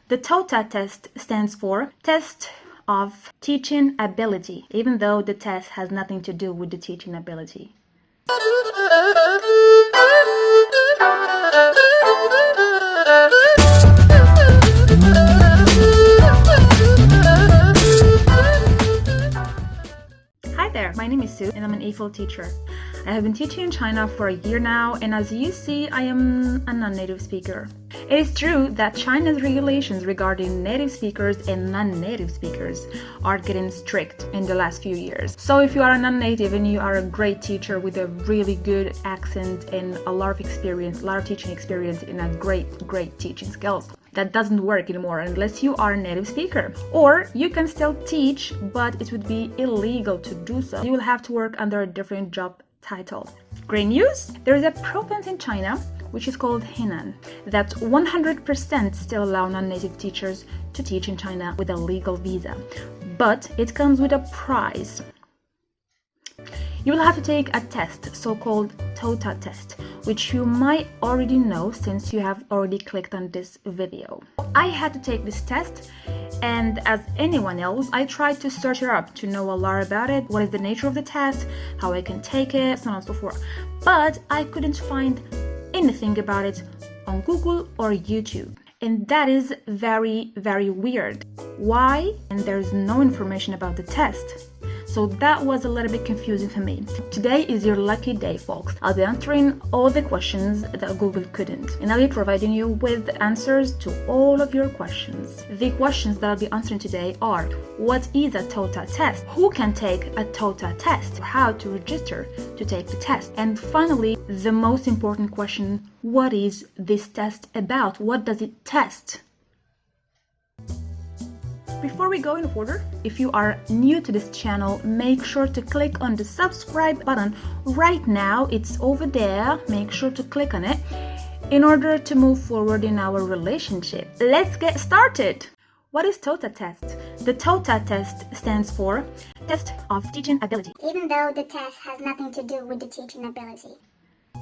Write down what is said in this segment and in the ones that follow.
The TOTA test stands for Test of Teaching Ability, even though the test has nothing to do with the teaching ability. Hi there, my name is Sue and I'm an AFL teacher. I have been teaching in China for a year now, and as you see, I am a non-native speaker. It is true that China's regulations regarding native speakers and non-native speakers are getting strict in the last few years. So if you are a non-native and you are a great teacher with a really good accent and a lot of experience, a lot of teaching experience and a great teaching skills, that doesn't work anymore unless you are a native speaker. Or you can still teach, but it would be illegal to do so. You will have to work under a different job title. Great news! There is a province in China which is called HENAN that 100% still allow non-native teachers to teach in China with a legal visa. But it comes with a price. You will have to take a test, so-called TOTA Test, which you might already know since you have already clicked on this video. I had to take this test, and as anyone else, I tried to search it up to know a lot about it, what is the nature of the test, how I can take it, so on and so forth. But I couldn't find anything about it on Google or YouTube. And that is very weird. Why? And there's no information about the test. So that was a little bit confusing for me. Today is your lucky day, folks. I'll be answering all the questions that Google couldn't, and I'll be providing you with answers to all of your questions. The questions that I'll be answering today are: what is a TOTA test? Who can take a TOTA test? How to register to take the test? And finally, the most important question: what is this test about? What does it test? Before we go any further, if you are new to this channel, make sure to click on the subscribe button right now. It's over there. Make sure to click on it in order to move forward in our relationship. Let's get started. What is TOTA test? The TOTA test stands for Test of Teaching Ability, even though the test has nothing to do with the teaching ability.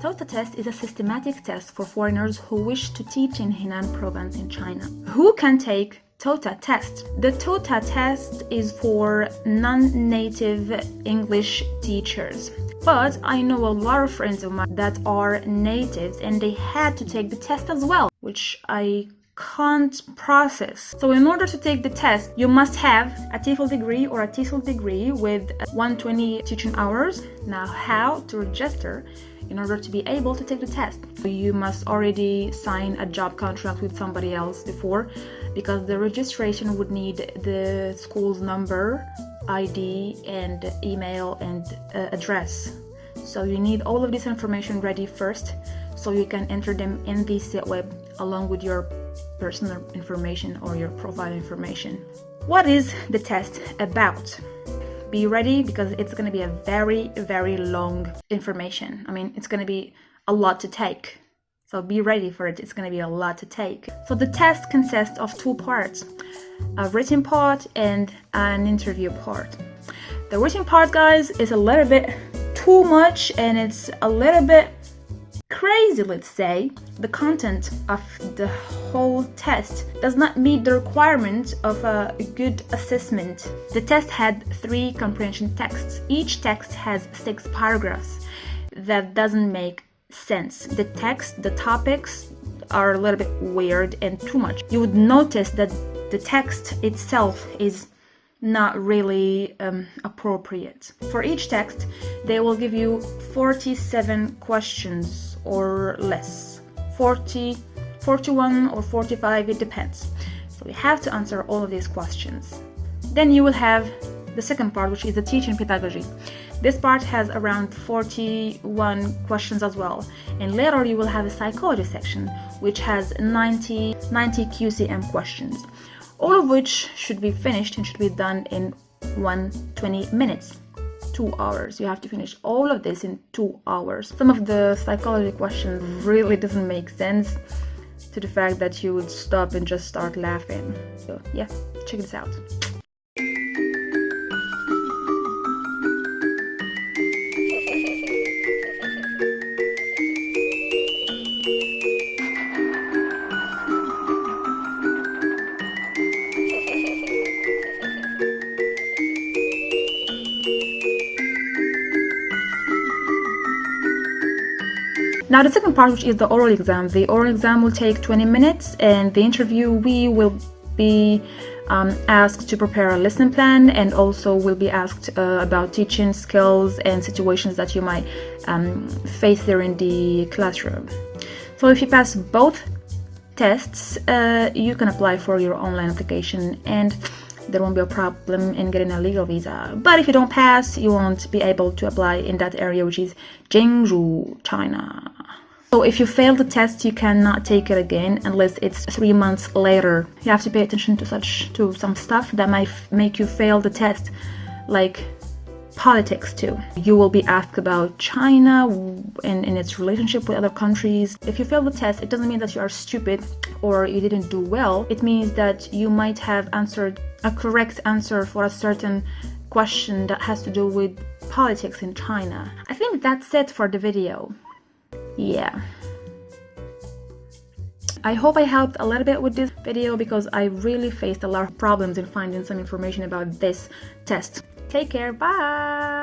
TOTA test is a systematic test for foreigners who wish to teach in Henan province in China. Who can take TOTA test? The TOTA test is for non-native English teachers. But I know a lot of friends of mine that are natives and they had to take the test as well, which I can't process. So in order to take the test, you must have a TOEFL degree or a TESOL degree with 120 teaching hours. Now, how to register in order to be able to take the test? You must already sign a job contract with somebody else before, because the registration would need the school's number, ID, and email and address. So you need all of this information ready first, so you can enter them in the web along with your personal information or your profile information. What is the test about? Be ready, because it's going to be a very long information. I mean, it's going to be a lot to take. So be ready for it. It's going to be a lot to take. So the test consists of two parts, a written part and an interview part. The written part, guys, is a little bit too much and it's a little bit crazy, let's say. The content of the whole test does not meet the requirement of a good assessment. The test had 3 comprehension texts. Each text has 6 paragraphs. That doesn't make sense. The text, the topics are a little bit weird and too much. You would notice that the text itself is not really appropriate. For each text, they will give you 47 questions or less. 40, 41 or 45, it depends. So you have to answer all of these questions. Then you will have the second part, which is the teaching pedagogy. This part has around 41 questions as well. And later you will have a psychology section, which has 90 QCM questions, all of which should be finished and should be done in 120 minutes. 2 hours. You have to finish all of this in 2 hours. Some of the psychology questions really doesn't make sense, to the fact that you would stop and just start laughing. So yeah, check this out. Now the second part, which is the oral exam. The oral exam will take 20 minutes, and the interview we will be asked to prepare a lesson plan, and also will be asked about teaching skills and situations that you might face there in the classroom. So if you pass both tests, you can apply for your online application, and there won't be a problem in getting a legal visa. But if you don't pass, you won't be able to apply in that area, which is Zhengzhou, China. So if you fail the test, you cannot take it again unless it's 3 months later. You have to pay attention to some stuff that might make you fail the test, like politics too. You will be asked about China and its relationship with other countries. If you fail the test, it doesn't mean that you are stupid or you didn't do well. It means that you might have answered a correct answer for a certain question that has to do with politics in China. I think that's it for the video. Yeah. I hope I helped a little bit with this video, because I really faced a lot of problems in finding some information about this test. Take care, bye!